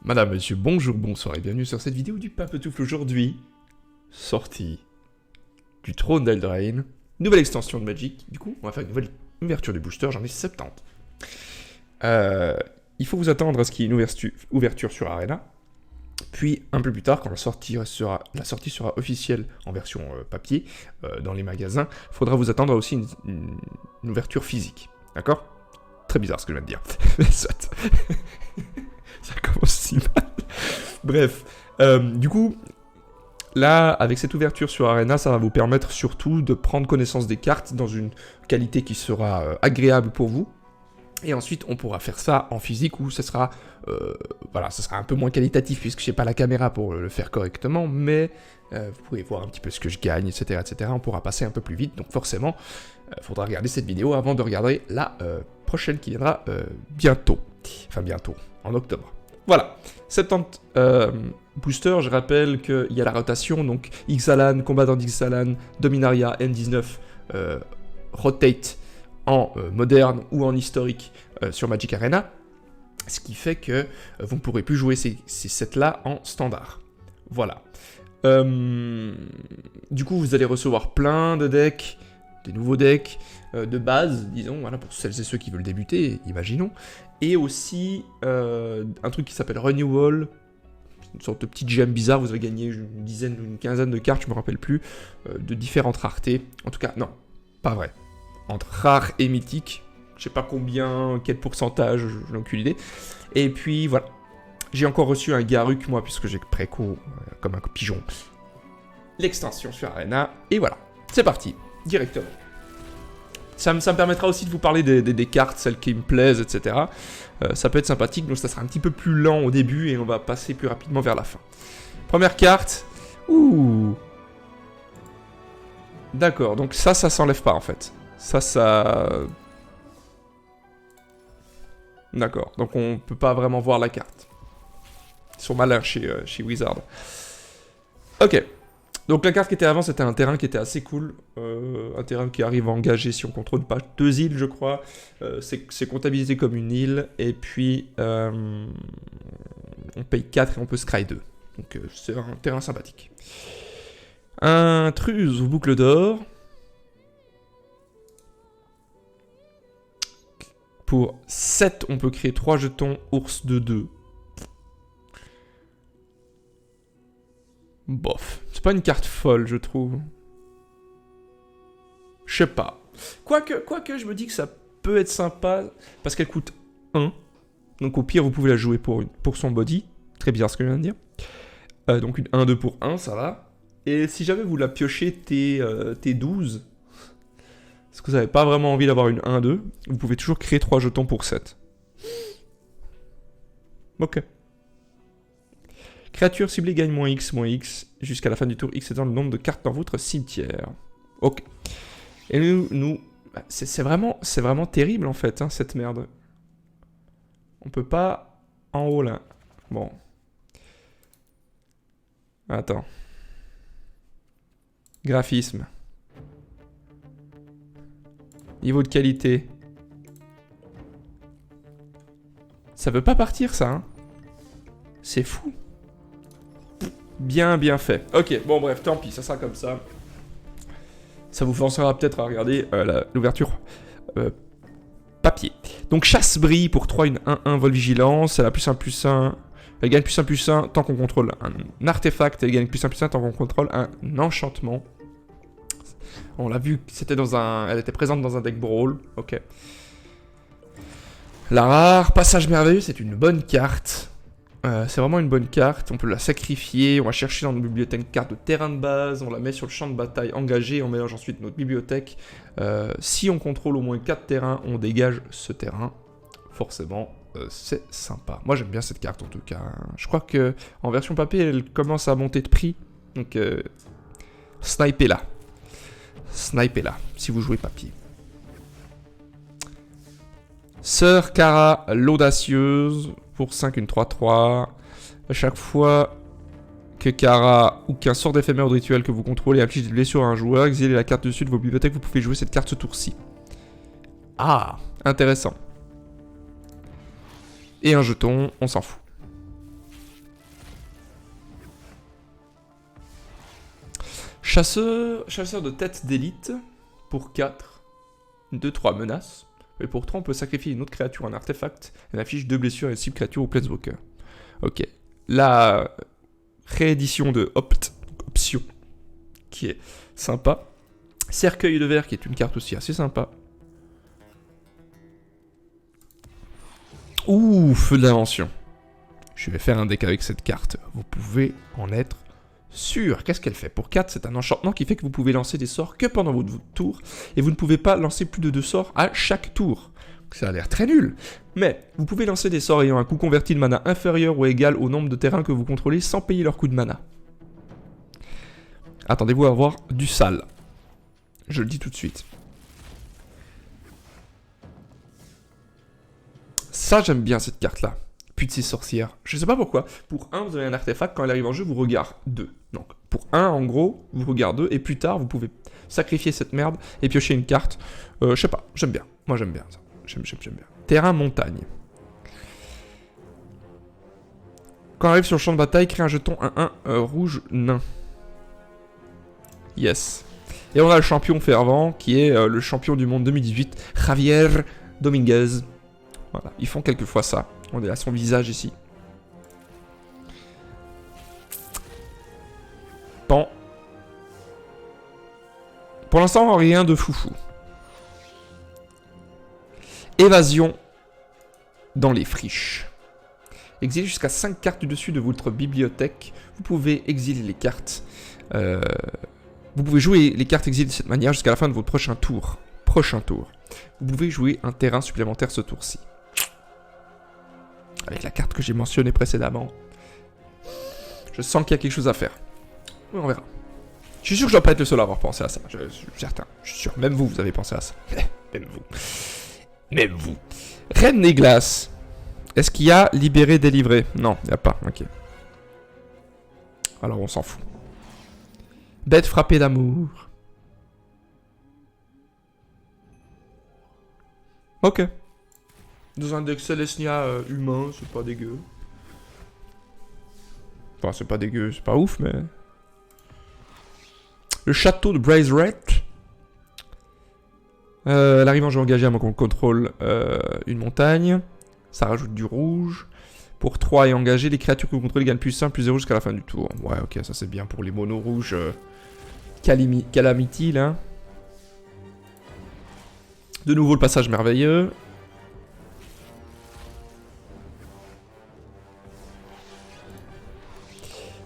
Madame, monsieur, bonjour, bonsoir et bienvenue sur cette vidéo du Papetoufle. Aujourd'hui, sortie du trône d'Eldraine, nouvelle extension de Magic. Du coup, on va faire une nouvelle ouverture du booster, j'en ai 70. Il faut vous attendre à ce qu'il y ait une ouverture sur Arena. Puis, un peu plus tard, quand la sortie sera officielle en version papier, dans les magasins, il faudra vous attendre à aussi une ouverture physique. D'accord? Très bizarre ce que je viens de dire. Mais soit. Ça commence si mal. Bref. Du coup, là, avec cette ouverture sur Arena, ça va vous permettre surtout de prendre connaissance des cartes dans une qualité qui sera agréable pour vous. Et ensuite, on pourra faire ça en physique où ça sera un peu moins qualitatif puisque je n'ai pas la caméra pour le faire correctement, mais vous pouvez voir un petit peu ce que je gagne, etc., etc. On pourra passer un peu plus vite, donc forcément, il faudra regarder cette vidéo avant de regarder la prochaine qui viendra bientôt. Enfin, bientôt, en octobre. Voilà, 70 boosters, je rappelle qu'il y a la rotation, donc Ixalan, combattant d'Ixalan, Dominaria, N19, rotate en moderne ou en historique sur Magic Arena, ce qui fait que vous ne pourrez plus jouer ces sets-là en standard. Voilà. Du coup, vous allez recevoir plein de decks, des nouveaux decks de base, disons, voilà, pour celles et ceux qui veulent débuter, imaginons, et aussi un truc qui s'appelle Renewal, une sorte de petit gemme bizarre, vous avez gagné une dizaine ou une quinzaine de cartes, je me rappelle plus, de différentes raretés. En tout cas, non, pas vrai. Entre rares et mythiques, je sais pas combien, quel pourcentage, je n'ai aucune idée. Et puis voilà, j'ai encore reçu un Garruk, moi, puisque j'ai préco comme un pigeon. L'extension sur Arena, et voilà, c'est parti, directement. Ça me permettra aussi de vous parler des cartes, celles qui me plaisent, etc. Ça peut être sympathique, donc ça sera un petit peu plus lent au début, et on va passer plus rapidement vers la fin. Première carte, ouh. D'accord, donc ça s'enlève pas en fait. Ça... D'accord, donc on peut pas vraiment voir la carte. Ils sont malins chez Wizard. Ok, donc la carte qui était avant, c'était un terrain qui était assez cool. Un terrain qui arrive à engager si on contrôle pas 2 îles, je crois. C'est comptabilisé comme une île, et puis on paye 4 et on peut scry 2. Donc c'est un terrain sympathique. Intruse ou boucle d'or. Pour 7, on peut créer 3 jetons ours de 2. Bof. C'est pas une carte folle, je trouve. Je sais pas. Quoique, je me dis que ça peut être sympa, parce qu'elle coûte 1. Donc au pire, vous pouvez la jouer pour son body. Très bizarre ce que je viens de dire. Donc une 1-2 pour 1, ça va. Et si jamais vous la piochez T12... Est-ce que vous n'avez pas vraiment envie d'avoir une 1-2, vous pouvez toujours créer 3 jetons pour 7. Ok. Créature ciblée gagne -X, jusqu'à la fin du tour X étant le nombre de cartes dans votre cimetière. Ok. Et nous c'est vraiment terrible en fait, hein, cette merde. On peut pas en haut là. Bon. Attends. Graphisme. Niveau de qualité. Ça veut pas partir, ça, hein. C'est fou. Bien fait. Ok, bon, bref, tant pis, ça sera comme ça. Ça vous forcera peut-être à regarder l'ouverture papier. Donc, chasse-brille pour 3, une 1-1, vol vigilance. Elle a +1/+1. Elle gagne +1/+1 tant qu'on contrôle un artefact. Elle gagne +1/+1 tant qu'on contrôle un enchantement. On l'a vu, elle était présente dans un deck Brawl, ok. La rare, passage merveilleux, c'est une bonne carte. C'est vraiment une bonne carte, on peut la sacrifier, on va chercher dans notre bibliothèque une carte de terrain de base, on la met sur le champ de bataille engagé, on mélange ensuite notre bibliothèque. Si on contrôle au moins 4 terrains, on dégage ce terrain. Forcément, c'est sympa. Moi j'aime bien cette carte en tout cas. Je crois que en version papier, elle commence à monter de prix, donc snipez-la. Snipez-la, si vous jouez papier. Sœur Kara, l'audacieuse, pour 5, une 3-3. À chaque fois que Kara ou qu'un sort d'éphémère ou de rituel que vous contrôlez inflige des blessures à un joueur, exilez la carte dessus de vos bibliothèques, vous pouvez jouer cette carte ce tour-ci. Ah, intéressant. Et un jeton, on s'en fout. Chasseur de tête d'élite pour 4. 2-3 menaces. Et pour 3, on peut sacrifier une autre créature, un artefact. Elle affiche 2 blessures et 6 créatures au Planeswalker. Ok. La réédition de Option, qui est sympa. Cercueil de verre, qui est une carte aussi assez sympa. Ouh, feu de l'invention. Je vais faire un deck avec cette carte. Vous pouvez en être sûr. Qu'est-ce qu'elle fait? Pour 4, c'est un enchantement qui fait que vous pouvez lancer des sorts que pendant votre tour. Et vous ne pouvez pas lancer plus de 2 sorts à chaque tour. Ça a l'air très nul. Mais vous pouvez lancer des sorts ayant un coût converti de mana inférieur ou égal au nombre de terrains que vous contrôlez sans payer leur coût de mana. Attendez-vous à avoir du sale. Je le dis tout de suite. Ça, j'aime bien cette carte-là. Puis de ces sorcières. Je sais pas pourquoi. Pour 1, vous avez un artefact. Quand elle arrive en jeu, vous regardez 2. Donc, pour 1, en gros, vous regardez 2. Et plus tard, vous pouvez sacrifier cette merde et piocher une carte. Je sais pas. J'aime bien. Moi, j'aime bien ça. J'aime bien. Terrain montagne. Quand on arrive sur le champ de bataille, crée un jeton 1-1 rouge nain. Yes. Et on a le champion fervent, qui est le champion du monde 2018, Javier Dominguez. Voilà, ils font quelquefois ça. On est à son visage ici. Pan. Pour l'instant, rien de foufou. Évasion dans les friches. Exilez jusqu'à 5 cartes du dessus de votre bibliothèque. Vous pouvez exiler les cartes. Vous pouvez jouer les cartes exilées de cette manière jusqu'à la fin de votre prochain tour. Vous pouvez jouer un terrain supplémentaire ce tour-ci. Avec la carte que j'ai mentionnée précédemment. Je sens qu'il y a quelque chose à faire. Oui, on verra. Je suis sûr que je dois pas être le seul à avoir pensé à ça. Je suis certain. Je suis sûr. Même vous avez pensé à ça. Même vous. Reine des glaces. Est-ce qu'il y a libéré, délivré? Non, il n'y a pas. Ok. Alors on s'en fout. Bête frappée d'amour. Ok. Dans un deck Celestia humain, c'est pas dégueu. Enfin, c'est pas dégueu, c'est pas ouf, mais... Le château de Brazeret. Elle arrive en jeu engagé à mon contrôle une montagne. Ça rajoute du rouge. Pour 3 et engagé, les créatures que vous contrôlez gagnent plus 1, plus 0 jusqu'à la fin du tour. Ouais, ok, ça c'est bien pour les monos rouges. Calamity, là. De nouveau le passage merveilleux.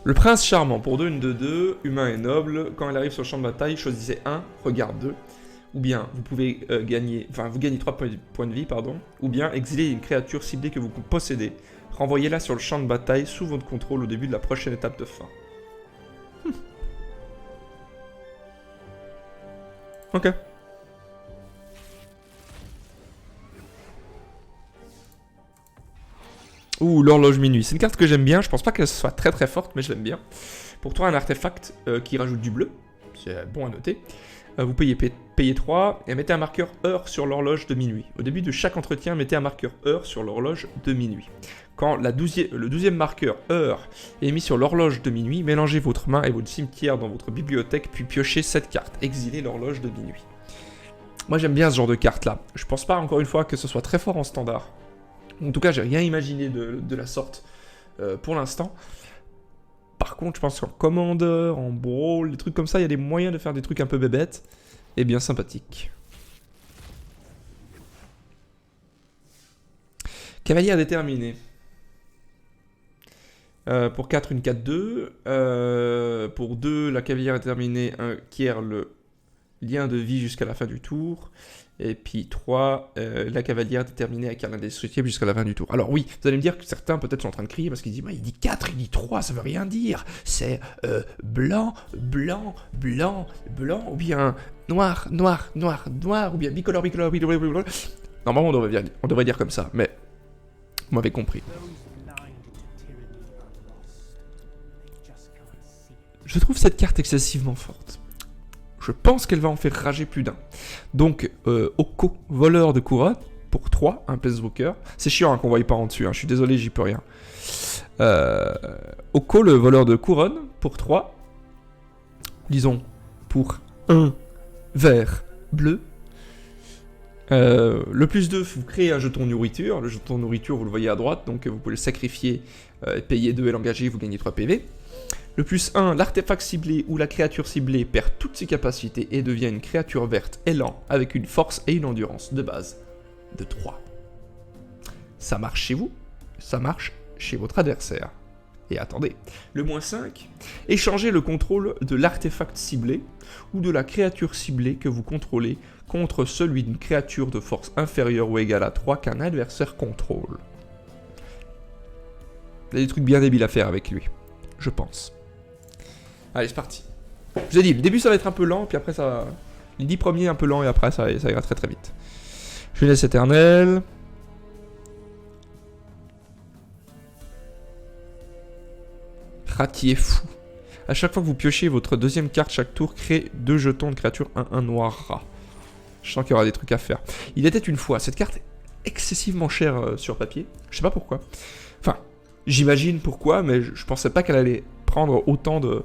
Le prince charmant, pour 2, une 2-2, humain et noble. Quand elle arrive sur le champ de bataille, choisissez 1, regarde 2. Ou bien, vous pouvez gagner... Enfin, vous gagnez 3 points de vie, pardon. Ou bien, exiler une créature ciblée que vous possédez. Renvoyez-la sur le champ de bataille sous votre contrôle au début de la prochaine étape de fin. Ok. Ouh, l'horloge minuit. C'est une carte que j'aime bien. Je pense pas qu'elle soit très très forte, mais je l'aime bien. Pour toi, un artefact qui rajoute du bleu. C'est bon à noter. Vous payez 3 et mettez un marqueur heure sur l'horloge de minuit. Au début de chaque entretien, mettez un marqueur heure sur l'horloge de minuit. Quand le 12e marqueur heure est mis sur l'horloge de minuit, mélangez votre main et votre cimetière dans votre bibliothèque, puis piochez cette carte. Exilez l'horloge de minuit. Moi, j'aime bien ce genre de carte là. Je pense pas, encore une fois, que ce soit très fort en standard. En tout cas, j'ai rien imaginé de la sorte pour l'instant. Par contre, je pense qu'en Commander, en Brawl, des trucs comme ça, il y a des moyens de faire des trucs un peu bébêtes et bien sympathiques. Cavalier déterminé. Pour 4, une 4-2. Pour 2, la cavalière déterminée acquiert le lien de vie jusqu'à la fin du tour. Et puis 3, la cavalière déterminée acquiert l'indestructible jusqu'à la fin du tour. Alors oui, vous allez me dire que certains peut-être sont en train de crier parce qu'ils disent bah, il dit 4, il dit 3, ça veut rien dire. C'est blanc, blanc, blanc, blanc, ou bien noir, noir, noir, noir, ou bien bicolore, bicolore, bicolore, bicolore. Normalement on devrait dire comme ça, mais vous m'avez compris. Je trouve cette carte excessivement forte. Je pense qu'elle va en faire rager plus d'un. Donc, Oko, voleur de couronne, pour 3, un Planeswalker. C'est chiant hein, qu'on ne voie pas en dessus, hein. Je suis désolé, j'y peux rien. Oko, le voleur de couronne, pour 3. Disons, pour un vert bleu. Le plus 2, vous créez un jeton nourriture. Le jeton nourriture, vous le voyez à droite, donc vous pouvez le sacrifier, payer 2 et l'engager, vous gagnez 3 PV. Le plus 1, l'artefact ciblé ou la créature ciblée perd toutes ses capacités et devient une créature verte élan avec une force et une endurance de base de 3. Ça marche chez vous, ça marche chez votre adversaire. Et attendez, le moins 5, échangez le contrôle de l'artefact ciblé ou de la créature ciblée que vous contrôlez contre celui d'une créature de force inférieure ou égale à 3 qu'un adversaire contrôle. Il y a des trucs bien débiles à faire avec lui, je pense. Allez, c'est parti. Je vous ai dit, le début ça va être un peu lent, puis après ça va... Les 10 premiers un peu lent, et après ça ira très très vite. Jeunesse éternelle... Ratier fou. A chaque fois que vous piochez votre deuxième carte chaque tour, créez 2 jetons de créature 1-1 noir rat. Je sens qu'il y aura des trucs à faire. Il était une fois. Cette carte est excessivement chère sur papier. Je sais pas pourquoi. Enfin, j'imagine pourquoi, mais je pensais pas qu'elle allait prendre autant de...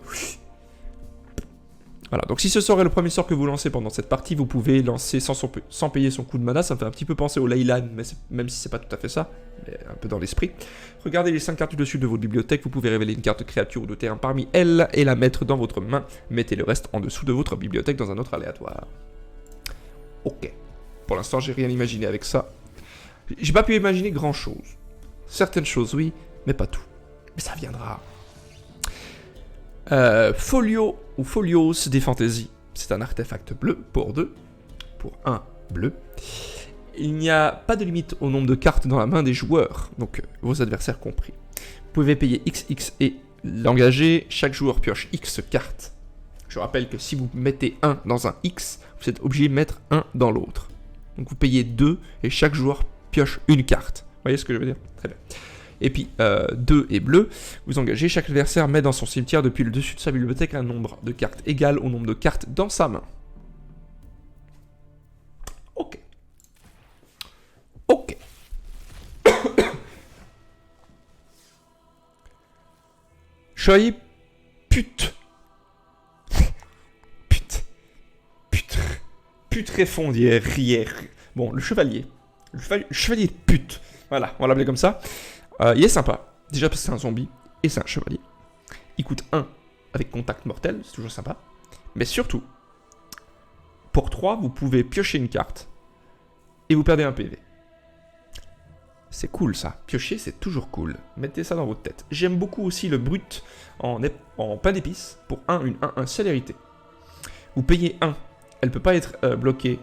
Voilà, donc si ce sort est le premier sort que vous lancez pendant cette partie, vous pouvez lancer sans payer son coup de mana. Ça me fait un petit peu penser au Leyline, mais même si c'est pas tout à fait ça, mais un peu dans l'esprit. Regardez les 5 cartes du dessus de votre bibliothèque, vous pouvez révéler une carte de créature ou de terrain parmi elles et la mettre dans votre main. Mettez le reste en dessous de votre bibliothèque dans un autre aléatoire. Ok. Pour l'instant, j'ai rien imaginé avec ça. J'ai pas pu imaginer grand chose. Certaines choses, oui, mais pas tout. Mais ça viendra. Folio ou Folios des Fantasy. C'est un artefact bleu pour 2. Pour 1 bleu. Il n'y a pas de limite au nombre de cartes dans la main des joueurs, donc vos adversaires compris. Vous pouvez payer XX et l'engager. Chaque joueur pioche X cartes. Je rappelle que si vous mettez 1 dans un X, vous êtes obligé de mettre 1 dans l'autre. Donc vous payez 2 et chaque joueur pioche une carte. Vous voyez ce que je veux dire? Très bien. Et puis 2 et bleu, vous engagez. Chaque adversaire met dans son cimetière depuis le dessus de sa bibliothèque un nombre de cartes égal au nombre de cartes dans sa main. Ok. Ok. Chevalier pute. Putréfondière. Bon, le chevalier. Le chevalier de pute. Voilà, on va l'appeler comme ça. Il est sympa. Déjà parce que c'est un zombie et c'est un chevalier. Il coûte 1 avec contact mortel, c'est toujours sympa. Mais surtout, pour 3, vous pouvez piocher une carte et vous perdez un PV. C'est cool ça. Piocher, c'est toujours cool. Mettez ça dans votre tête. J'aime beaucoup aussi le brut en pain d'épices pour 1, 1 célérité. Vous payez 1. Elle peut pas être bloquée,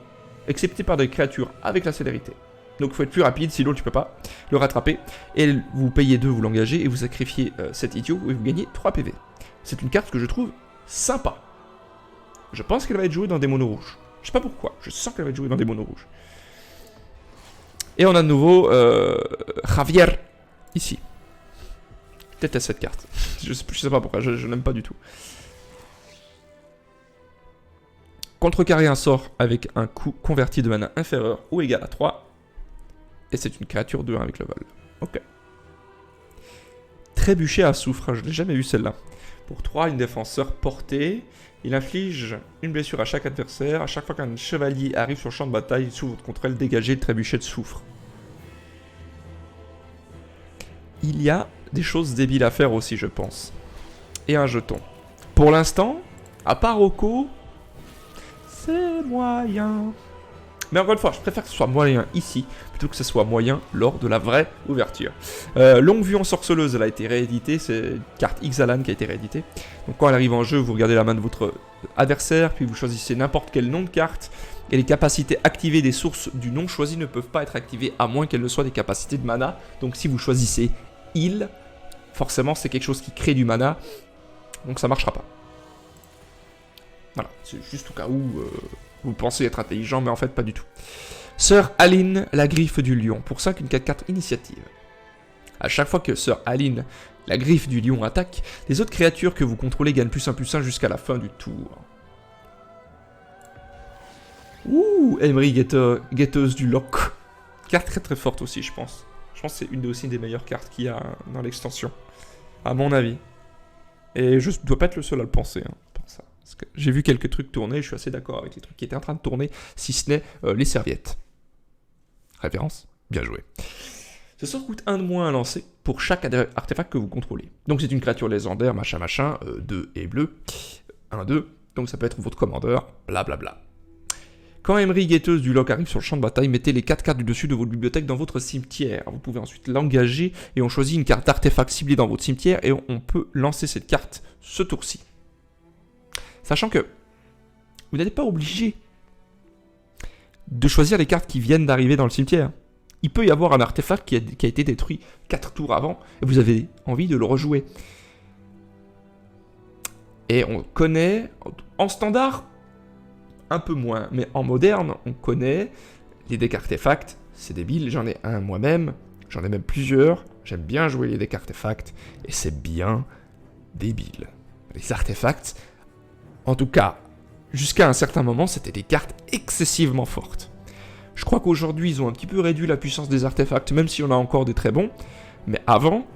excepté par des créatures avec la célérité. Donc il faut être plus rapide, sinon tu peux pas le rattraper. Et vous payez 2, vous l'engagez, et vous sacrifiez cet idiot, et vous gagnez 3 PV. C'est une carte que je trouve sympa. Je pense qu'elle va être jouée dans des monos rouges. Je sais pas pourquoi, je sens qu'elle va être jouée dans des monos rouges. Et on a de nouveau Javier, ici. Je déteste cette carte. Je sais pas pourquoi, je n'aime pas du tout. Contrecarrer un sort avec un coût converti de mana inférieur ou égal à 3. Et c'est une créature de 1 avec le vol. Ok. Trébucher à soufre, je n'ai jamais vu celle-là. Pour 3, une défenseur portée. Il inflige une blessure à chaque adversaire. À chaque fois qu'un chevalier arrive sur le champ de bataille, sous votre contrôle, dégagez le trébuchet de soufre. Il y a des choses débiles à faire aussi, je pense. Et un jeton. Pour l'instant, à part Rocco, c'est moyen. Mais encore une fois, je préfère que ce soit moyen ici, plutôt que ce soit moyen lors de la vraie ouverture. Longue vue ensorceleuse, elle a été rééditée, c'est une carte Ixalan qui a été rééditée. Donc quand elle arrive en jeu, vous regardez la main de votre adversaire, puis vous choisissez n'importe quel nom de carte, et les capacités activées des sources du nom choisi ne peuvent pas être activées à moins qu'elles ne soient des capacités de mana. Donc si vous choisissez Heal, forcément c'est quelque chose qui crée du mana, donc ça marchera pas. Voilà, c'est juste au cas où... vous pensez être intelligent, mais en fait pas du tout. Sœur Aline, la griffe du lion. Pour 5, une 4-4 initiative. À chaque fois que Sœur Aline, la griffe du lion, attaque, les autres créatures que vous contrôlez gagnent +1/+1 jusqu'à la fin du tour. Ouh, Emery, guetteuse du loch. Carte très très forte aussi, je pense. Je pense que c'est aussi une des meilleures cartes qu'il y a dans l'extension. À mon avis. Et je dois pas être le seul à le penser. Hein, pour ça. Parce que j'ai vu quelques trucs tourner, je suis assez d'accord avec les trucs qui étaient en train de tourner, si ce n'est les serviettes. Référence? Bien joué. Ce sort coûte 1 de moins à lancer pour chaque artefact que vous contrôlez. Donc c'est une créature légendaire, machin, 2 et bleu, 1, 2, donc ça peut être votre commandeur, blablabla. Quand Emery guetteuse du loch arrive sur le champ de bataille, mettez les 4 cartes du dessus de votre bibliothèque dans votre cimetière. Vous pouvez ensuite l'engager et on choisit une carte d'artefact ciblée dans votre cimetière et on peut lancer cette carte ce tour-ci. Sachant que vous n'êtes pas obligé de choisir les cartes qui viennent d'arriver dans le cimetière. Il peut y avoir un artefact qui a été détruit 4 tours avant et vous avez envie de le rejouer. Et on connaît, en standard, un peu moins, mais en moderne, on connaît les decks artefacts, c'est débile, j'en ai un moi-même, j'en ai même plusieurs, j'aime bien jouer les decks artefacts, et c'est bien débile. Les artefacts, en tout cas, jusqu'à un certain moment, c'était des cartes excessivement fortes. Je crois qu'aujourd'hui, ils ont un petit peu réduit la puissance des artefacts, même si on a encore des très bons, mais avant,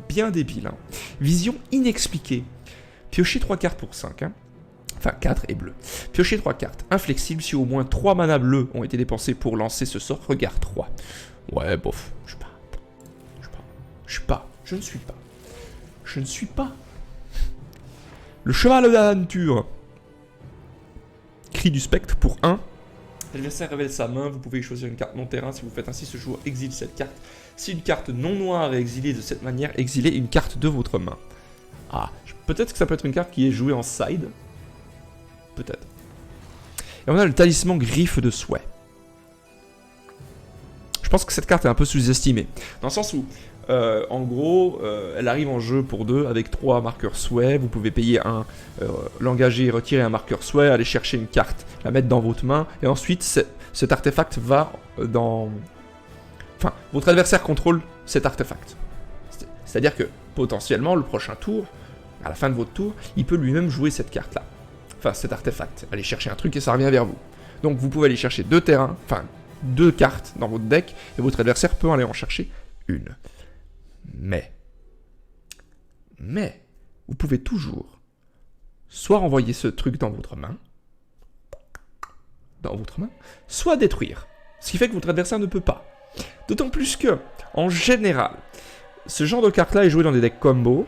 bien débile. Hein. Vision inexpliquée. Piochez 3 cartes pour 5, hein. Enfin, 4 et bleu. Piochez 3 cartes. Inflexible, si au moins 3 mana bleus ont été dépensés pour lancer ce sort, regarde 3. Ouais, bof. Je ne suis pas. Le cheval de l'aventure. Cri du spectre pour 1. L'adversaire révèle sa main, vous pouvez choisir une carte non-terrain. Si vous faites ainsi, ce joueur exile cette carte. Si une carte non noire est exilée de cette manière, exilez une carte de votre main. Ah, peut-être que ça peut être une carte qui est jouée en side. Peut-être. Et on a le talisman griffe de souhait. Je pense que cette carte est un peu sous-estimée. Dans le sens où, en gros, elle arrive en jeu pour 2 avec 3 marqueurs souhait. Vous pouvez payer un, l'engager, retirer un marqueur souhait, aller chercher une carte, la mettre dans votre main. Et ensuite, cet artefact va dans... Enfin, votre adversaire contrôle cet artefact. C'est-à-dire que, potentiellement, le prochain tour, à la fin de votre tour, il peut lui-même jouer cette carte-là. Enfin, cet artefact. Aller chercher un truc et ça revient vers vous. Donc vous pouvez aller chercher 2 terrains, enfin 2 cartes dans votre deck, et votre adversaire peut aller en chercher une. Mais, vous pouvez toujours soit renvoyer ce truc dans votre main, soit détruire. Ce qui fait que votre adversaire ne peut pas. D'autant plus que, en général, ce genre de carte-là est joué dans des decks combo.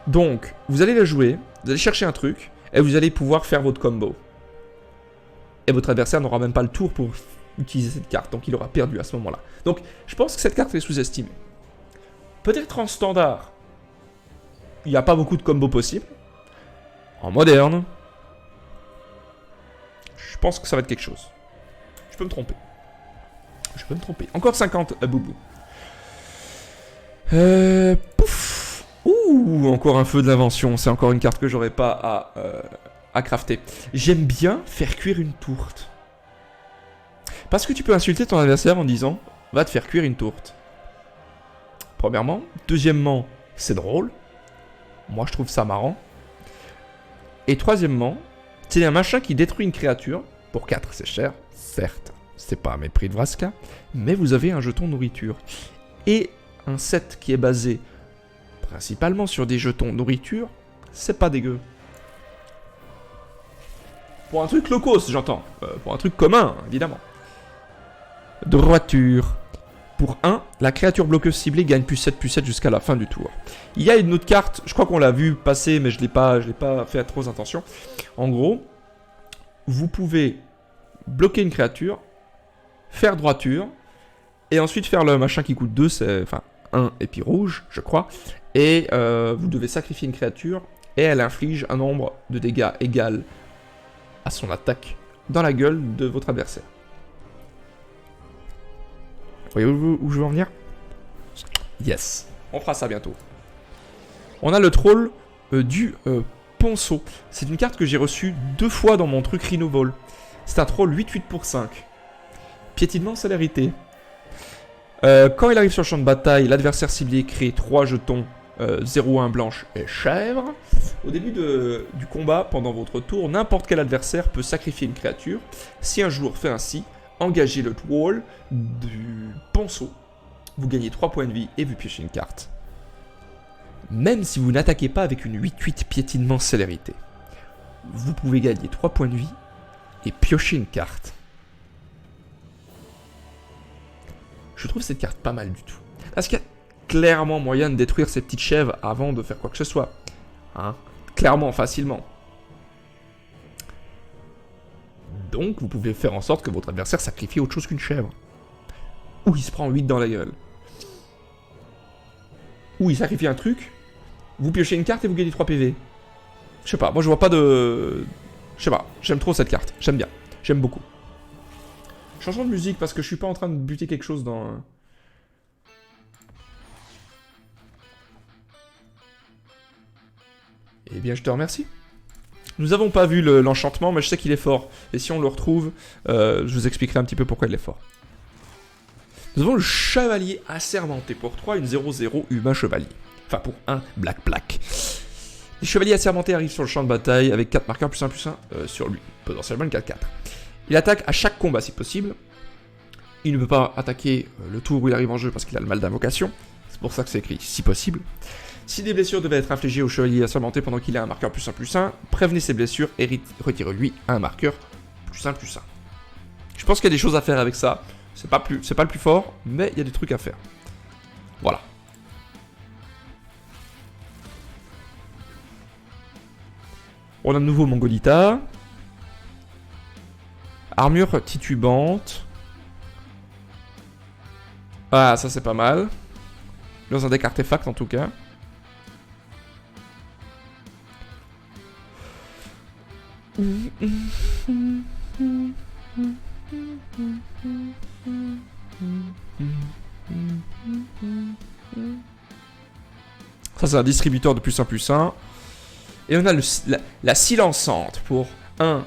Donc, vous allez la jouer, vous allez chercher un truc, et vous allez pouvoir faire votre combo. Et votre adversaire n'aura même pas le tour pour utiliser cette carte, donc il aura perdu à ce moment-là. Donc, je pense que cette carte est sous-estimée. Peut-être en standard, il n'y a pas beaucoup de combos possibles. En moderne, je pense que ça va être quelque chose. Je peux me tromper. Encore 50 boubou. Pouf. Ouh, encore un feu de l'invention. C'est encore une carte que j'aurais pas à crafter. J'aime bien faire cuire une tourte. Parce que tu peux insulter ton adversaire en disant « Va te faire cuire une tourte ». Premièrement. Deuxièmement, c'est drôle. Moi, je trouve ça marrant. Et troisièmement, c'est un machin qui détruit une créature. Pour 4, c'est cher. Certes, c'est pas à mépris de Vraska. Mais vous avez un jeton nourriture. Et un set qui est basé principalement sur des jetons nourriture, c'est pas dégueu. Pour un truc locos, j'entends. Pour un truc commun, évidemment. Droiture. Pour 1, la créature bloqueuse ciblée gagne +7/+7 jusqu'à la fin du tour. Il y a une autre carte, je crois qu'on l'a vu passer, mais je l'ai pas fait trop attention. En gros, vous pouvez bloquer une créature, faire droiture, et ensuite faire le machin qui coûte 2, c'est... Enfin, 1 et puis rouge, je crois. Et vous devez sacrifier une créature, et elle inflige un nombre de dégâts égal à son attaque dans la gueule de votre adversaire. Vous voyez où je veux en venir? Yes. On fera ça bientôt. On a le troll du ponceau. C'est une carte que j'ai reçue 2 fois dans mon truc Rhino Ball. C'est un troll 8/8 pour 5. Piétinement célérité. Quand il arrive sur le champ de bataille, l'adversaire ciblé crée 3 jetons 0-1 blanche et chèvre. Au début du combat, pendant votre tour, n'importe quel adversaire peut sacrifier une créature. Si un joueur fait ainsi, engagez le troll du ponceau. Vous gagnez 3 points de vie et vous piochez une carte. Même si vous n'attaquez pas avec une 8-8 piétinement célérité, vous pouvez gagner 3 points de vie et piocher une carte. Je trouve cette carte pas mal du tout. Parce qu'il y a clairement moyen de détruire ces petites chèvres avant de faire quoi que ce soit. Hein, clairement, facilement. Donc, vous pouvez faire en sorte que votre adversaire sacrifie autre chose qu'une chèvre. Ou il se prend 8 dans la gueule. Ou il sacrifie un truc, vous piochez une carte et vous gagnez 3 PV. Je sais pas, moi je vois pas de... Je sais pas, j'aime trop cette carte, j'aime bien, j'aime beaucoup. Changeons de musique parce que je suis pas en train de buter quelque chose dans... Eh bien je te remercie. Nous avons pas vu l'enchantement, mais je sais qu'il est fort. Et si on le retrouve, je vous expliquerai un petit peu pourquoi il est fort. Nous avons le chevalier assermenté pour 3, une 0-0 humain chevalier. Enfin pour 1 black. Les chevaliers assermentés arrivent sur le champ de bataille avec 4 marqueurs +1/+1 sur lui. Potentiellement une 4-4. Il attaque à chaque combat si possible. Il ne peut pas attaquer le tour où il arrive en jeu parce qu'il a le mal d'invocation. C'est pour ça que c'est écrit si possible. Si des blessures devaient être infligées au chevalier assermenté pendant qu'il a un marqueur +1/+1, prévenez ces blessures et retirez-lui un marqueur +1/+1. Je pense qu'il y a des choses à faire avec ça. C'est pas le plus fort, mais il y a des trucs à faire. Voilà. On a de nouveau Mongolita. Armure titubante. Ah, ça c'est pas mal. Dans un deck artefact en tout cas. Ça c'est un distributeur de +1/+1. Et on a la silençante pour 1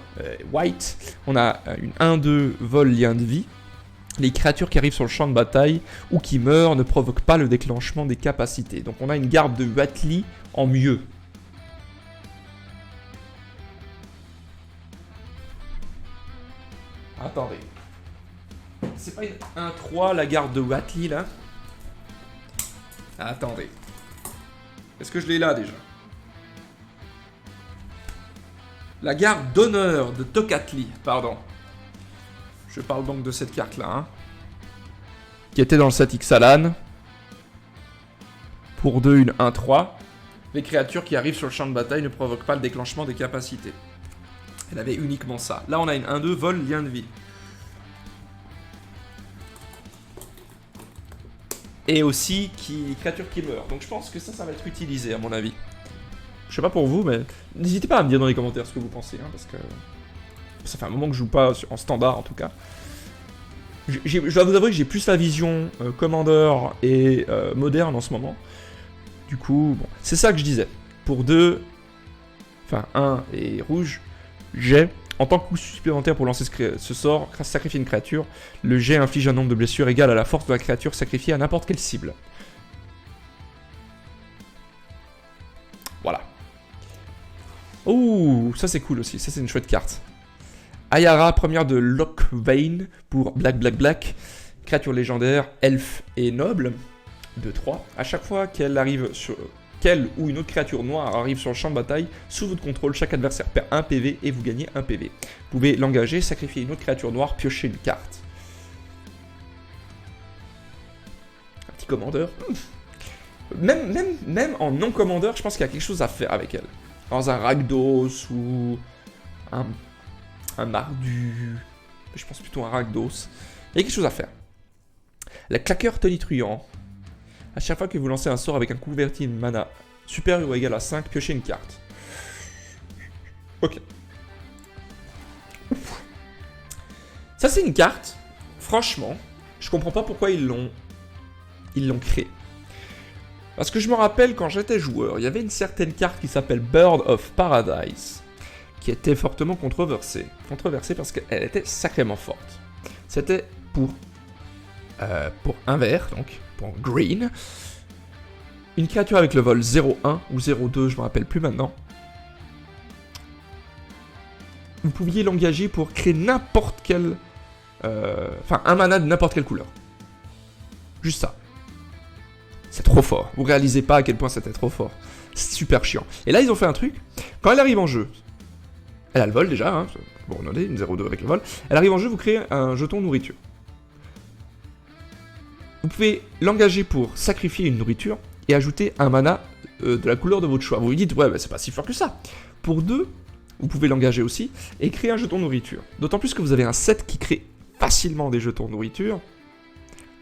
white. On a une 1-2 vol lien de vie. Les créatures qui arrivent sur le champ de bataille ou qui meurent ne provoquent pas le déclenchement des capacités. Donc on a une garde de Watley en mieux. Attendez. C'est pas une 1-3 la garde de Watley là? Attendez. Est-ce que je l'ai là déjà? La garde d'honneur de Tocatli, pardon. Je parle donc de cette carte là, hein, qui était dans le set Ixalan. Pour 2, une 1-3. Les créatures qui arrivent sur le champ de bataille ne provoquent pas le déclenchement des capacités. Elle avait uniquement ça. Là on a une 1-2 vol lien de vie. Et aussi créatures qui meurent. Donc je pense que ça va être utilisé à mon avis. Je sais pas pour vous, mais n'hésitez pas à me dire dans les commentaires ce que vous pensez, hein, parce que ça fait un moment que je joue pas en standard en tout cas. Je dois vous avouer que j'ai plus la vision Commander et moderne en ce moment. Du coup, bon, c'est ça que je disais. Pour 2, enfin 1 et rouge, j'ai, en tant que coup supplémentaire pour lancer ce sort, sacrifier une créature, le jet inflige un nombre de blessures égal à la force de la créature sacrifiée à n'importe quelle cible. Voilà. Ouh, ça c'est cool aussi, ça c'est une chouette carte. Ayara, première de Lockvein pour black. Créature légendaire, elfe et noble, de 3. À chaque fois qu'elle ou une autre créature noire arrive sur le champ de bataille, sous votre contrôle, chaque adversaire perd 1 PV et vous gagnez 1 PV. Vous pouvez l'engager, sacrifier une autre créature noire, piocher une carte. Un petit commandeur. Même en non-commandeur, je pense qu'il y a quelque chose à faire avec elle. Dans un Rakdos ou un Mardu, je pense plutôt un Rakdos. Il y a quelque chose à faire. La claqueur tonitruant. À chaque fois que vous lancez un sort avec un converti de mana supérieur ou égal à 5, piochez une carte. Ok. Ça c'est une carte, franchement, je comprends pas pourquoi ils l'ont créée. Parce que je me rappelle quand j'étais joueur, il y avait une certaine carte qui s'appelle Bird of Paradise, qui était fortement controversée. Controversée parce qu'elle était sacrément forte. C'était pour un vert, donc pour green, une créature avec le vol 0-1 ou 0-2, je me rappelle plus maintenant. Vous pouviez l'engager pour créer n'importe quel... Enfin, un mana de n'importe quelle couleur. Juste ça. C'est trop fort. Vous réalisez pas à quel point c'était trop fort. C'est super chiant. Et là, ils ont fait un truc. Quand elle arrive en jeu, elle a le vol déjà, hein, bon, on en est, une 0-2 avec le vol. Elle arrive en jeu, vous créez un jeton nourriture. Vous pouvez l'engager pour sacrifier une nourriture et ajouter un mana de la couleur de votre choix. Vous vous dites, ouais, bah, c'est pas si fort que ça. Pour 2, vous pouvez l'engager aussi et créer un jeton nourriture. D'autant plus que vous avez un set qui crée facilement des jetons nourriture,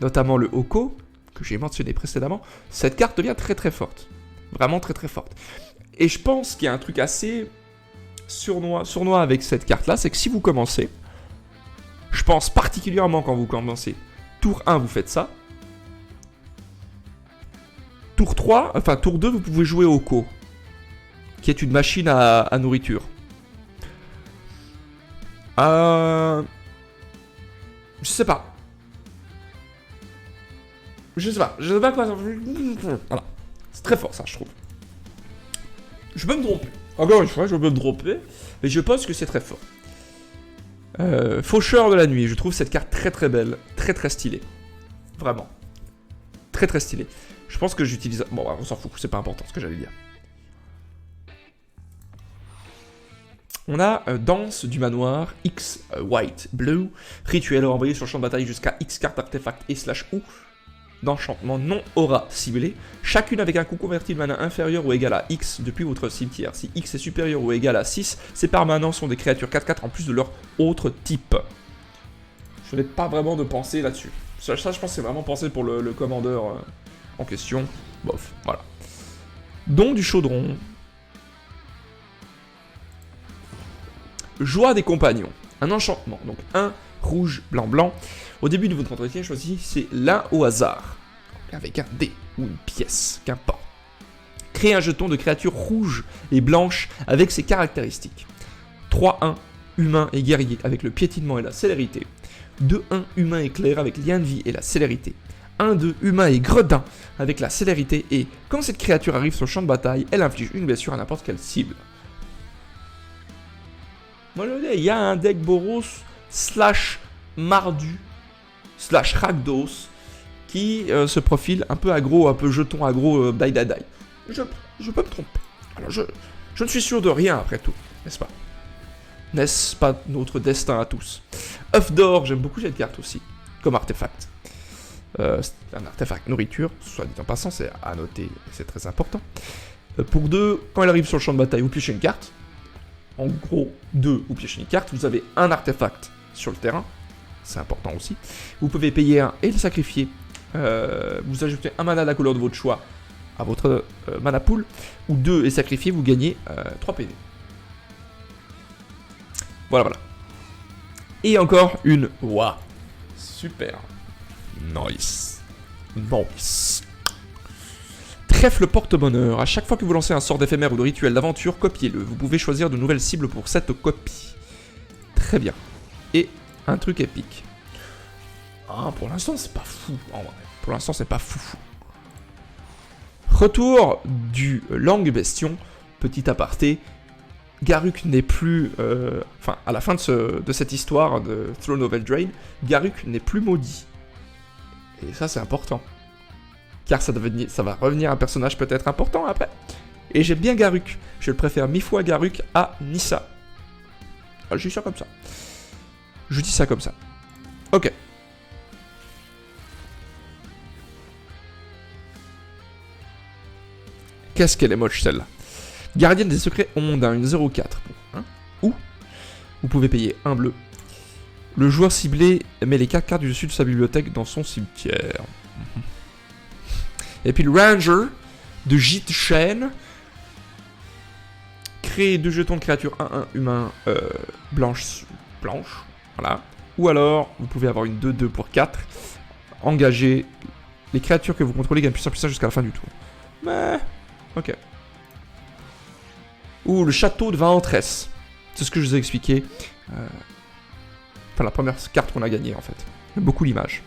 notamment le Oko, que j'ai mentionné précédemment. Cette carte devient très très forte. Vraiment très très forte. Et je pense qu'il y a un truc assez sournois avec cette carte-là, c'est que si vous commencez, je pense particulièrement quand vous commencez, tour 1, vous faites ça. Tour 3, enfin tour 2, vous pouvez jouer Oko, qui est une machine à nourriture. Je sais pas. Je sais pas quoi. Voilà. C'est très fort ça, je trouve. Je peux me tromper. Encore une fois, je peux me tromper, mais je pense que c'est très fort. Faucheur de la nuit, je trouve cette carte très très belle, très très stylée. Vraiment. Très très stylée. Je pense que j'utilise... Bon, on s'en fout, c'est pas important ce que j'allais dire. On a Danse du manoir, X, White, Blue, rituel envoyé sur le champ de bataille jusqu'à X cartes artefacts et /ou d'enchantement non aura ciblé, chacune avec un coût converti de mana inférieur ou égal à X depuis votre cimetière. Si X est supérieur ou égal à 6, ces permanents sont des créatures 4/4 en plus de leur autre type. Je n'ai pas vraiment de pensée là-dessus. Ça, je pense que c'est vraiment pensé pour le commandeur en question. Bof, voilà. Don du chaudron. Joie des compagnons. Un enchantement. Donc un rouge, blanc, blanc. Au début de votre entretien, choisissez l'un au hasard. Avec un dé ou une pièce, qu'importe. Créez un jeton de créature rouge et blanche avec ses caractéristiques. 3-1, humain et guerrier avec le piétinement et la célérité. 2-1, humain et clair avec lien de vie et la célérité. 1-2, humain et gredin avec la célérité. Et quand cette créature arrive sur le champ de bataille, elle inflige une blessure à n'importe quelle cible. Moi je veux dire, il y a un deck Boros / Mardu / Rakdos qui se profile un peu aggro, un peu jeton aggro die. Je peux me tromper. Alors je ne suis sûr de rien après tout, n'est-ce pas? N'est-ce pas notre destin à tous? œuf d'or, j'aime beaucoup cette carte aussi, comme artefact. C'est un artefact nourriture, soit dit en passant, c'est à noter, c'est très important. Pour 2, quand elle arrive sur le champ de bataille, vous piochez une carte. En gros, 2, vous piochez une carte, vous avez un artefact sur le terrain, c'est important aussi. Vous pouvez payer un et le sacrifier. Vous ajoutez un mana de la couleur de votre choix à votre mana pool, ou 2 et sacrifier, vous gagnez 3 PV. Voilà. Et encore une Wa. Super. Nice. Trèfle porte-bonheur. À chaque fois que vous lancez un sort d'éphémère ou de rituel d'aventure, copiez-le. Vous pouvez choisir de nouvelles cibles pour cette copie. Très bien. Et un truc épique. Ah, pour l'instant, c'est pas fou. En vrai. Pour l'instant, c'est pas fou. Retour du Langue Bestion. Petit aparté. Garruk n'est plus... Enfin, à la fin de cette histoire de Throne of Eldraine, Garruk n'est plus maudit. Et ça, c'est important. Car ça va revenir un personnage peut-être important après. Et j'aime bien Garruk. Je le préfère 1000 fois Garruk à Nissa. Ah, je dis ça comme ça. Je dis ça comme ça. Ok. Qu'est-ce qu'elle est moche celle-là. Gardienne des secrets ondains, une 0-4. Hein, ou vous pouvez payer un bleu. Le joueur ciblé met les 4 cartes du dessus de sa bibliothèque dans son cimetière. Et puis le Ranger de Gîte Chêne. Créer 2 jetons de créature 1-1 humain blanche. Voilà. Ou alors, vous pouvez avoir une 2-2 pour 4. Engager les créatures que vous contrôlez gagnent puissance jusqu'à la fin du tour. Mais... ok. Ou le château de Ventress. C'est ce que je vous ai expliqué. Enfin, la première carte qu'on a gagnée, en fait. J'aime beaucoup l'image.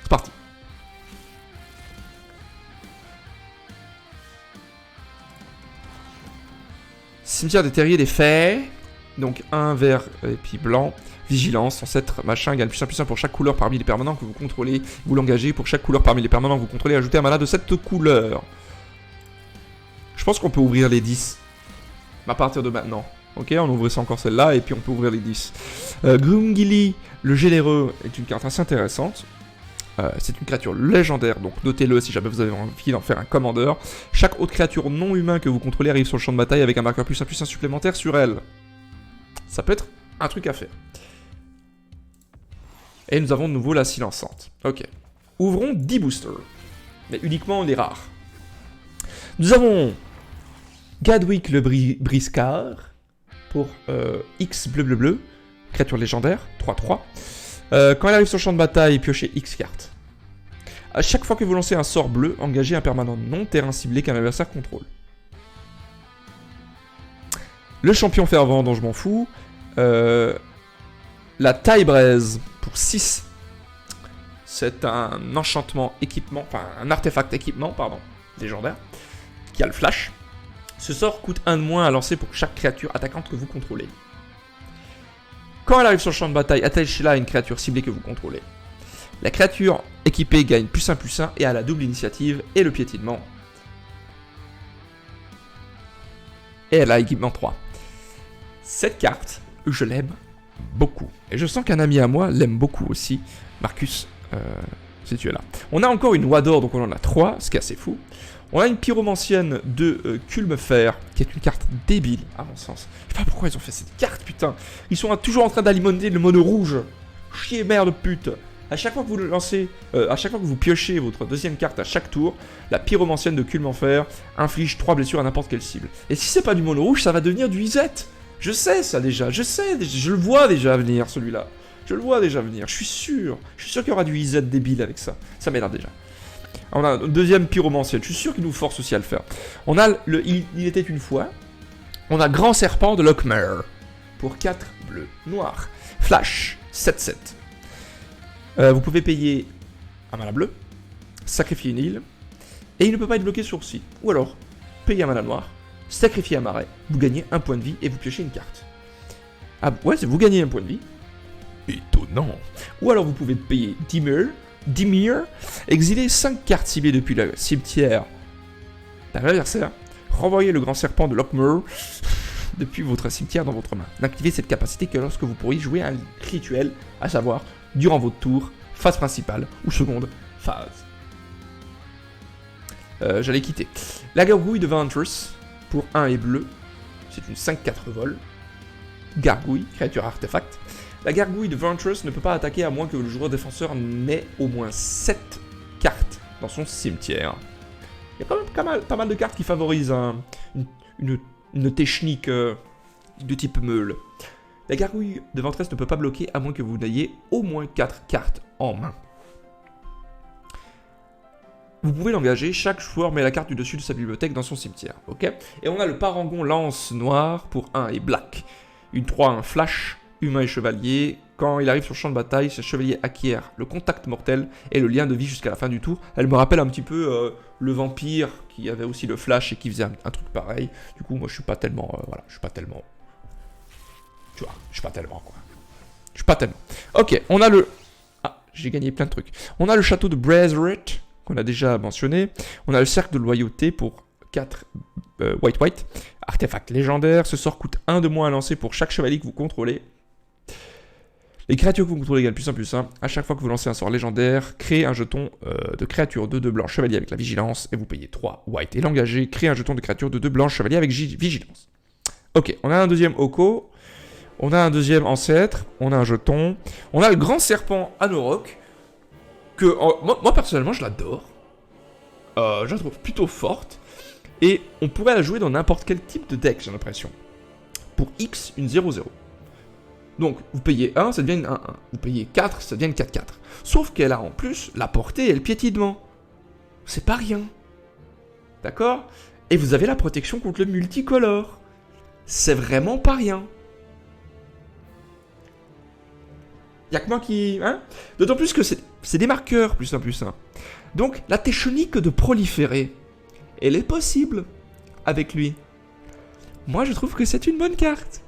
C'est parti. Cimetière des terriers des fées. Donc 1 vert et puis blanc. Vigilance, ancêtre, machin, gagne +1/+1 pour chaque couleur parmi les permanents que vous contrôlez. Vous l'engagez pour chaque couleur parmi les permanents que vous contrôlez. Ajoutez un mana de cette couleur. Je pense qu'on peut ouvrir les 10. À partir de maintenant. Ok, on ouvre encore celle-là et puis on peut ouvrir les 10. Grungili, le généreux, est une carte assez intéressante. C'est une créature légendaire, donc notez-le si jamais vous avez envie d'en faire un commandeur. Chaque autre créature non humain que vous contrôlez arrive sur le champ de bataille avec un marqueur +1/+1 supplémentaire sur elle. Ça peut être un truc à faire. Et nous avons de nouveau la silençante. Ok. Ouvrons 10 boosters. Mais uniquement les rares. Nous avons Gadwick le Briscard pour X bleu. Créature légendaire, 3/3. Quand elle arrive sur le champ de bataille, piochez X cartes. À chaque fois que vous lancez un sort bleu, engagez un permanent non terrain ciblé qu'un adversaire contrôle. Le champion fervent dont je m'en fous. La taille-braise pour 6. C'est un enchantement équipement, enfin un artefact équipement, pardon, légendaire, qui a le flash. Ce sort coûte 1 de moins à lancer pour chaque créature attaquante que vous contrôlez. Quand elle arrive sur le champ de bataille, attachez-la à une créature ciblée que vous contrôlez. La créature équipée gagne +1/+1 et a la double initiative et le piétinement. Et elle a équipement 3. Cette carte, je l'aime beaucoup. Et je sens qu'un ami à moi l'aime beaucoup aussi. Marcus, si tu es là. On a encore une oie d'or, donc on en a 3, ce qui est assez fou. On a une pyromancienne de Culmefer, qui est une carte débile, à mon sens. Je sais pas pourquoi ils ont fait cette carte, putain. Ils sont toujours en train d'alimenter le mono rouge. Chier merde pute. À chaque fois que vous le lancez, à chaque fois que vous piochez votre deuxième carte à chaque tour, la pyromancienne de Culmefer inflige 3 blessures à n'importe quelle cible. Et si c'est pas du mono rouge, ça va devenir du IZ. Je sais ça déjà, je le vois déjà venir celui-là. Je le vois déjà venir, je suis sûr qu'il y aura du IZ débile avec ça. Ça m'énerve déjà. On a un deuxième pyromancienne, je suis sûr qu'il nous force aussi à le faire. On a il était une fois. On a Grand Serpent de Lockmare pour 4 bleus noirs. Flash, 7/7. Vous pouvez payer un mana bleu, sacrifier une île, et il ne peut pas être bloqué sur site. Ou alors, payer un mana noir, sacrifier un marais, vous gagnez un point de vie et vous piochez une carte. Ah ouais, vous gagnez un point de vie. Étonnant. Ou alors vous pouvez payer Dimir, exiler 5 cartes ciblées depuis le cimetière d'un adversaire, renvoyer le grand serpent de Lockmere depuis votre cimetière dans votre main. N'activez cette capacité que lorsque vous pourriez jouer un rituel, à savoir durant votre tour, phase principale ou seconde phase. J'allais quitter. La gargouille de Ventress pour 1 et bleu, c'est une 5/4 vol. Gargouille, créature artefact. La gargouille de Ventress ne peut pas attaquer à moins que le joueur défenseur n'ait au moins 7 cartes dans son cimetière. Il y a quand même pas mal de cartes qui favorisent une technique de type meule. La gargouille de Ventress ne peut pas bloquer à moins que vous n'ayez au moins 4 cartes en main. Vous pouvez l'engager, chaque joueur met la carte du dessus de sa bibliothèque dans son cimetière. Ok. Et on a le parangon lance noir pour 1 et black. Une 3-1 flash. Humain et chevalier, quand il arrive sur le champ de bataille, ce chevalier acquiert le contact mortel et le lien de vie jusqu'à la fin du tour. Elle me rappelle un petit peu le vampire qui avait aussi le flash et qui faisait un truc pareil. Du coup, moi je suis pas tellement, je suis pas tellement, tu vois, je suis pas tellement quoi. Je suis pas tellement. Ok, on a le, j'ai gagné plein de trucs. On a le château de Brezeret qu'on a déjà mentionné. On a le cercle de loyauté pour 4 white. Artefact légendaire, ce sort coûte 1 de moins à lancer pour chaque chevalier que vous contrôlez. Les créatures que vous contrôlez gagnent +1/+1. À chaque fois que vous lancez un sort légendaire, créez un jeton de créature de 2 blancs chevalier avec la vigilance et vous payez 3 white. Et l'engagé, créez un jeton de créature de 2 blancs chevalier avec vigilance. Ok, on a un deuxième Oko, on a un deuxième ancêtre, on a un jeton, on a le grand serpent Anorok, que moi personnellement je l'adore. Je la trouve plutôt forte. Et on pourrait la jouer dans n'importe quel type de deck, j'ai l'impression. Pour X, une 0/0. Donc, vous payez 1, ça devient une 1-1. Vous payez 4, ça devient une 4-4. Sauf qu'elle a en plus la portée et le piétinement. C'est pas rien. D'accord? Et vous avez la protection contre le multicolore. C'est vraiment pas rien. Y'a que moi qui... Hein? D'autant plus que c'est des marqueurs, +1/+1. Donc, la technique de proliférer, elle est possible avec lui. Moi, je trouve que c'est une bonne carte.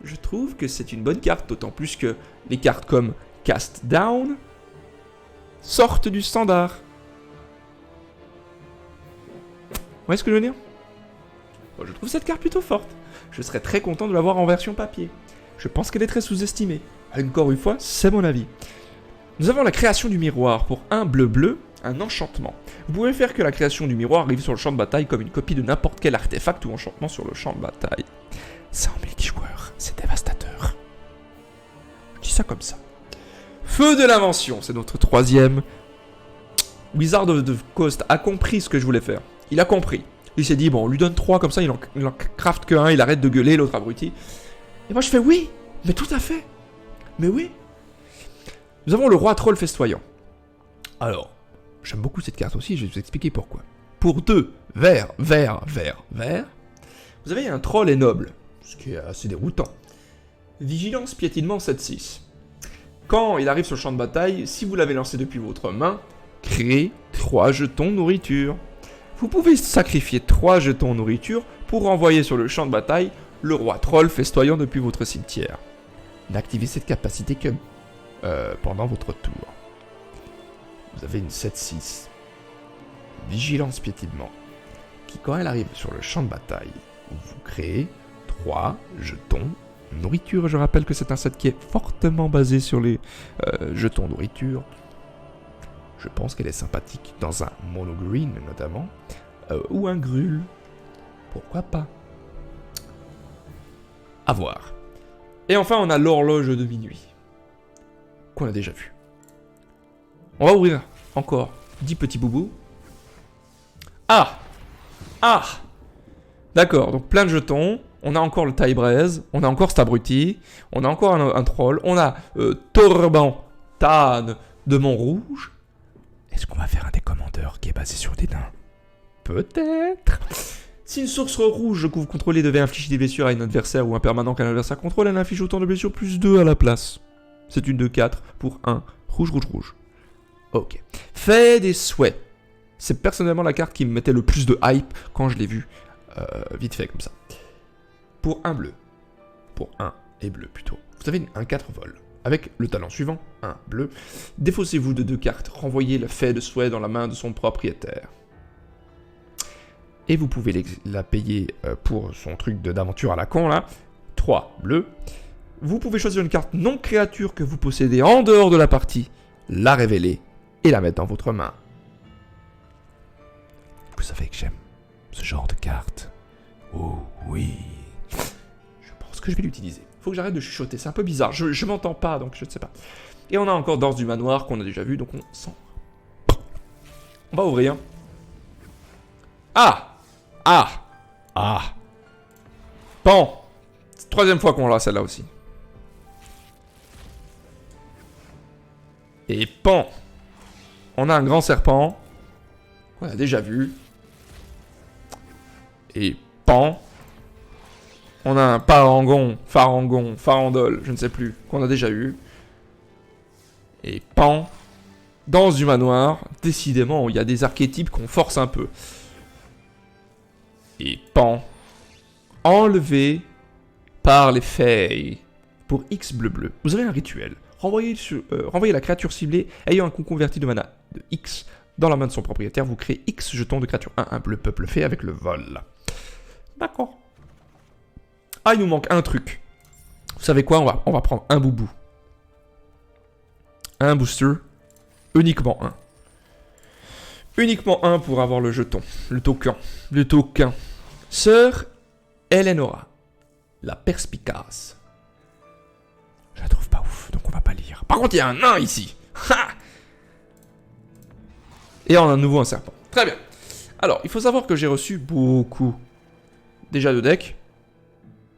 je trouve que c'est une bonne carte, d'autant plus que les cartes comme Cast Down sortent du standard. Vous voyez ce que je veux dire? Bon, je trouve cette carte plutôt forte. Je serais très content de l'avoir en version papier. Je pense qu'elle est très sous-estimée. Encore une fois, c'est mon avis. Nous avons la création du miroir pour un bleu-bleu, un enchantement. Vous pouvez faire que la création du miroir arrive sur le champ de bataille comme une copie de n'importe quel artefact ou enchantement sur le champ de bataille. Ça embellit joueur, c'est dévastateur. Je dis ça comme ça. Feu de l'invention, c'est notre troisième. Wizard of the Coast a compris ce que je voulais faire. Il a compris. Il s'est dit, bon, on lui donne 3 comme ça, il en craft que 1, il arrête de gueuler, l'autre abruti. Et moi je fais oui, mais tout à fait. Mais oui. Nous avons le roi troll festoyant. Alors, j'aime beaucoup cette carte aussi, je vais vous expliquer pourquoi. Pour 2, vert, vert, vert, vert, vous avez un troll et noble, ce qui est assez déroutant. Vigilance, piétinement, 7-6. Quand il arrive sur le champ de bataille, si vous l'avez lancé depuis votre main, créez 3 jetons nourriture. Vous pouvez sacrifier 3 jetons nourriture pour renvoyer sur le champ de bataille le roi troll festoyant depuis votre cimetière. N'activez cette capacité que pendant votre tour. Vous avez une 7-6. Vigilance piétinement. Qui quand elle arrive sur le champ de bataille, vous créez 3 jetons nourriture. Je rappelle que c'est un set qui est fortement basé sur les jetons nourriture. Je pense qu'elle est sympathique dans un mono green notamment. Ou un grul. Pourquoi pas? À voir. Et enfin, on a l'horloge de minuit. Qu'on a déjà vu. On va ouvrir encore 10 petits boubous. Ah! Ah! D'accord, donc plein de jetons. On a encore le taille braise. On a encore cet abruti. On a encore un troll. On a Torban Tan de Montrouge. Est-ce qu'on va faire un des commandeurs qui est basé sur des nains? Peut-être. Si une source rouge que vous contrôlez devait infliger des blessures à un adversaire ou un permanent qu'un adversaire contrôle, elle inflige autant de blessures plus 2 à la place. C'est une 2-4 pour 1. Rouge, rouge, rouge. Ok. Fait des souhaits. C'est personnellement la carte qui me mettait le plus de hype quand je l'ai vue. Vite fait comme ça. Pour un bleu. Pour un et bleu plutôt. Vous avez un 4 vol. Avec le talent suivant, un bleu. Défaussez-vous de 2 cartes. Renvoyez le fait de souhait dans la main de son propriétaire. Et vous pouvez la payer pour son truc d'aventure à la con là. 3 bleus. Vous pouvez choisir une carte non créature que vous possédez en dehors de la partie, la révéler et la mettre dans votre main. Vous savez que j'aime ce genre de carte. Oh oui. Je pense que je vais l'utiliser. Faut que j'arrête de chuchoter, c'est un peu bizarre. Je m'entends pas, donc je ne sais pas. Et on a encore Danse du Manoir qu'on a déjà vu, donc on sent. On va ouvrir. Ah! Ah! Ah! Pan! C'est la 3e fois qu'on l'a celle-là aussi. Et pan! On a un grand serpent. On a déjà vu. Et pan! On a un parangon, farandole, je ne sais plus, qu'on a déjà eu. Et pan! Danse du Manoir. Décidément, il y a des archétypes qu'on force un peu. Et pan, enlevé par les fées pour X bleu-bleu. Vous avez un rituel. Renvoyez la créature ciblée ayant un coup converti de mana de X dans la main de son propriétaire. Vous créez X jetons de créature 1 bleu peuple fée avec le vol. D'accord. Ah, il nous manque un truc. Vous savez quoi, on va prendre un boubou. Un booster. Uniquement un. Uniquement un pour avoir le jeton. Le token. Le token. Sœur Eleonora. La perspicace. Je la trouve pas ouf, donc on va pas lire. Par contre, il y a un nain ici. Ha! Et on a à nouveau un serpent. Très bien. Alors, il faut savoir que j'ai reçu beaucoup déjà de decks.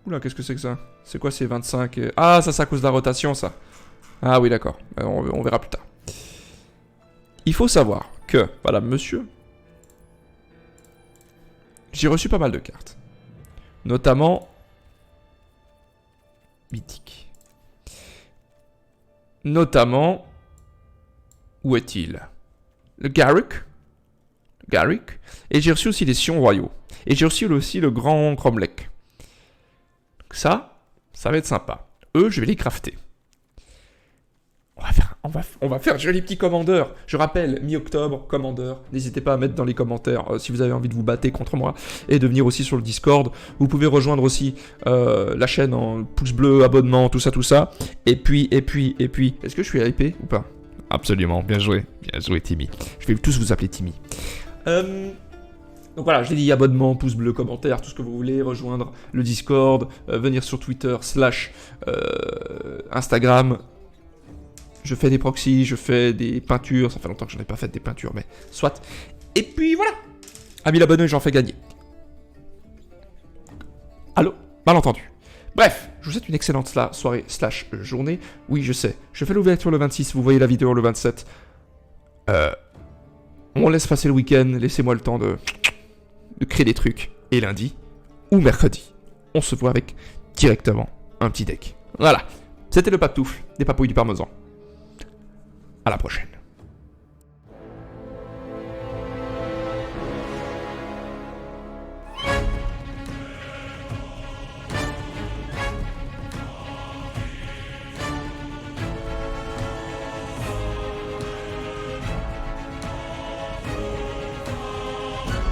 Oula, qu'est-ce que c'est que ça? C'est quoi ces 25 Ah, ça c'est à cause de la rotation, ça. Ah oui, d'accord. On verra plus tard. Il faut savoir que, voilà, monsieur, j'ai reçu pas mal de cartes. Notamment mythique. Notamment, où est-il? Le Garruk. Et j'ai reçu aussi les Sions royaux. Et j'ai reçu aussi le grand Cromlech. Ça Ça va être sympa. Eux, je vais les crafter. On va faire joli petit commandeur. Je rappelle, mi-octobre, commandeur. N'hésitez pas à mettre dans les commentaires si vous avez envie de vous battre contre moi et de venir aussi sur le Discord. Vous pouvez rejoindre aussi la chaîne en pouce bleu, abonnement, tout ça. Et puis, est-ce que je suis hypé ou pas? Absolument, bien joué, Timmy. Je vais tous vous appeler Timmy. Donc voilà, je l'ai dit, abonnement, pouce bleu, commentaire, tout ce que vous voulez, rejoindre le Discord, venir sur Twitter, Instagram. Je fais des proxys, je fais des peintures, ça fait longtemps que je n'ai pas fait des peintures, mais soit. Et puis voilà, à 1000 abonnés, j'en fais gagner. Allô? Malentendu. Bref, je vous souhaite une excellente soirée / journée. Oui, je sais, je fais l'ouverture le 26, vous voyez la vidéo le 27. On laisse passer le week-end, laissez-moi le temps de créer des trucs. Et lundi, ou mercredi, on se voit avec directement un petit deck. Voilà, c'était le Paptoufle, des papouilles du parmesan. À la prochaine.